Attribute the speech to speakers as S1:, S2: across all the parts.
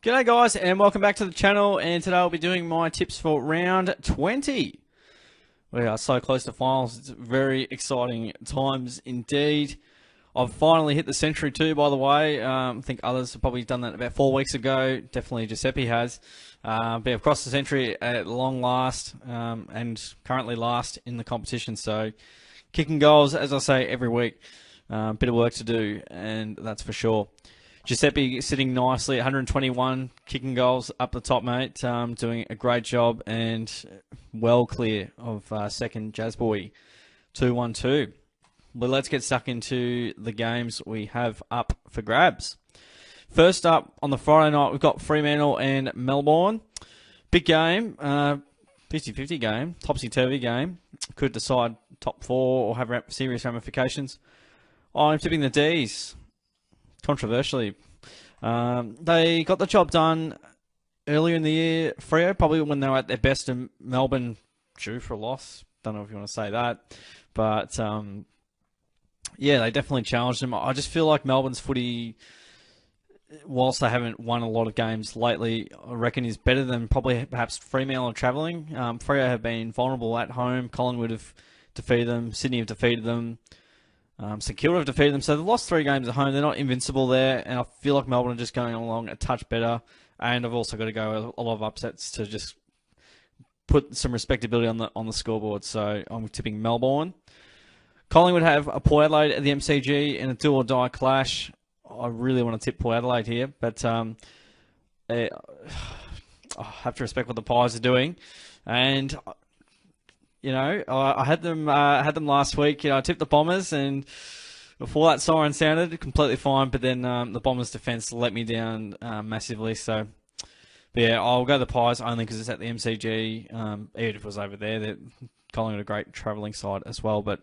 S1: G'day guys and welcome back to the channel, and today I'll be doing my tips for round 20. We are so close to finals. It's very exciting times indeed. I've finally hit the century too, by the way. I think others have probably done that about 4 weeks ago. Definitely Giuseppe has. But I've crossed the century at long last, and currently last in the competition. So kicking goals, as I say every week, bit of work to do, and that's for sure. Giuseppe sitting nicely at 121 kicking goals up the top, mate. Doing a great job and well clear of second Jazz Boy 2-1-2. But let's get stuck into the games we have up for grabs. First up on the Friday night, we've got Fremantle and Melbourne. Big game, 50-50 game, topsy-turvy game. Could decide top four or have serious ramifications. I'm tipping the D's. Controversially. They got the job done earlier in the year. Freo, probably when they were at their best, and Melbourne due for a loss. Don't know if you want to say that. But, yeah, they definitely challenged them. I just feel like Melbourne's footy, whilst they haven't won a lot of games lately, I reckon is better than probably perhaps Fremantle travelling. Freo have been vulnerable at home. Collingwood have defeated them. Sydney have defeated them. St Kilda have defeated them, so they've lost 3 games at home. They're not invincible there, and I feel like Melbourne are just going along a touch better. And I've also got to go with a lot of upsets to just put some respectability on the scoreboard. So I'm tipping Melbourne. Collingwood have a Port Adelaide at the MCG in a do or die clash. I really want to tip Port Adelaide here, but I have to respect what the Pies are doing, and. You know, I had them last week. You know, I tipped the Bombers, and before that siren sounded, completely fine. But then the Bombers' defence let me down massively. So, but yeah, I'll go the Pies only because it's at the MCG. Even if it was over there, they're calling it a great travelling side as well. But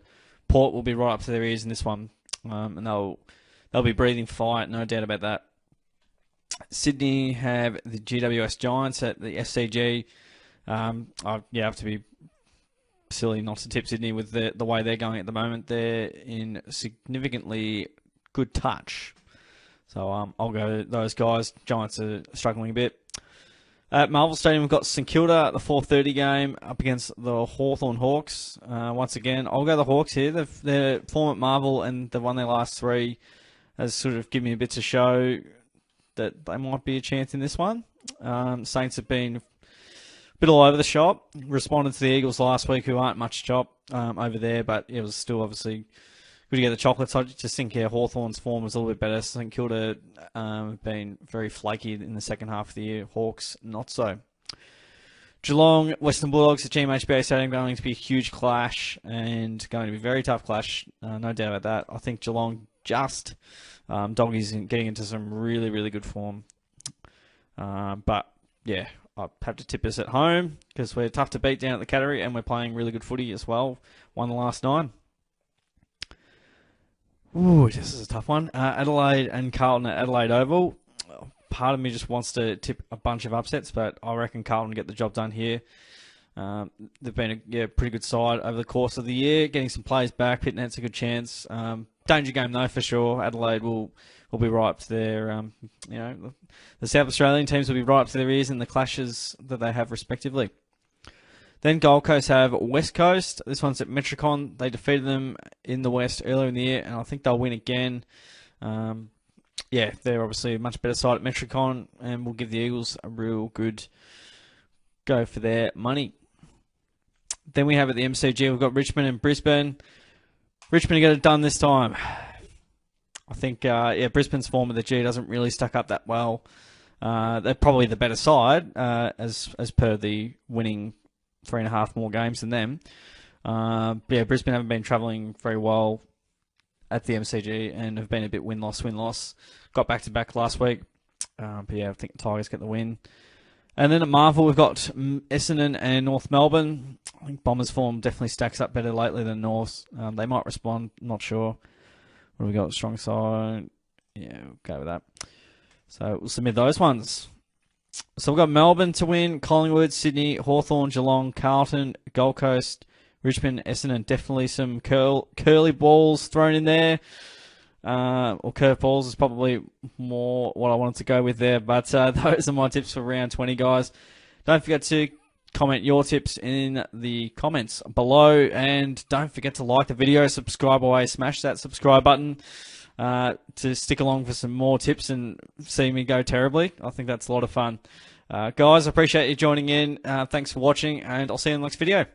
S1: Port will be right up to their ears in this one, and they'll be breathing fire, no doubt about that. Sydney have the GWS Giants at the SCG. I have to be silly not to tip Sydney with the way they're going at the moment. They're in significantly good touch. So I'll go those guys. Giants are struggling a bit. At Marvel Stadium, we've got St Kilda at the 4:30 game up against the Hawthorn Hawks. Once again, I'll go the Hawks here. Their form at Marvel and they've won their last 3 has sort of given me a bit to show that they might be a chance in this one. Saints have been bit all over the shop. Responded to the Eagles last week, who aren't much chop over there, but it was still obviously good to get the chocolates. I just think Hawthorn's form was a little bit better. St Kilda have been very flaky in the second half of the year. Hawks, not so. Geelong, Western Bulldogs at GMHBA Stadium, going to be a huge clash and going to be a very tough clash. No doubt about that. I think Geelong just doggies getting into some really, really good form. But yeah, I'll have to tip us at home because we're tough to beat down at the Cattery and we're playing really good footy as well. Won the last 9. Ooh, this is a tough one. Adelaide and Carlton at Adelaide Oval. Part of me just wants to tip a bunch of upsets, but I reckon Carlton get the job done here. They've been a pretty good side over the course of the year, getting some players back. Pitnet's a good chance. Danger game though for sure. Adelaide will be right up to their, the South Australian teams will be right up to their ears in the clashes that they have respectively. Then Gold Coast have West Coast. This one's at Metricon. They defeated them in the West earlier in the year, and I think they'll win again. They're obviously a much better side at Metricon, and will give the Eagles a real good go for their money. Then we have at the MCG, we've got Richmond and Brisbane. Richmond get it done this time. I think, Brisbane's form of the G doesn't really stack up that well. They're probably the better side, as per the winning 3.5 more games than them. Brisbane haven't been travelling very well at the MCG and have been a bit win-loss. Got back-to-back last week. I think the Tigers get the win. And then at Marvel, we've got Essendon and North Melbourne. I think Bombers' form definitely stacks up better lately than North. They might respond, not sure. What have we got? Strong side. Yeah, we'll go with that. So we'll submit those ones. So we've got Melbourne to win, Collingwood, Sydney, Hawthorn, Geelong, Carlton, Gold Coast, Richmond, Essendon. Definitely some curly balls thrown in there. or curveballs is probably more what I wanted to go with there. But those are my tips for round 20, guys. Don't forget to comment your tips in the comments below, and don't forget to like the video, subscribe away, smash that subscribe button to stick along for some more tips and see me go terribly. I think that's a lot of fun. Guys, I appreciate you joining in. Thanks for watching, and I'll see you in the next video.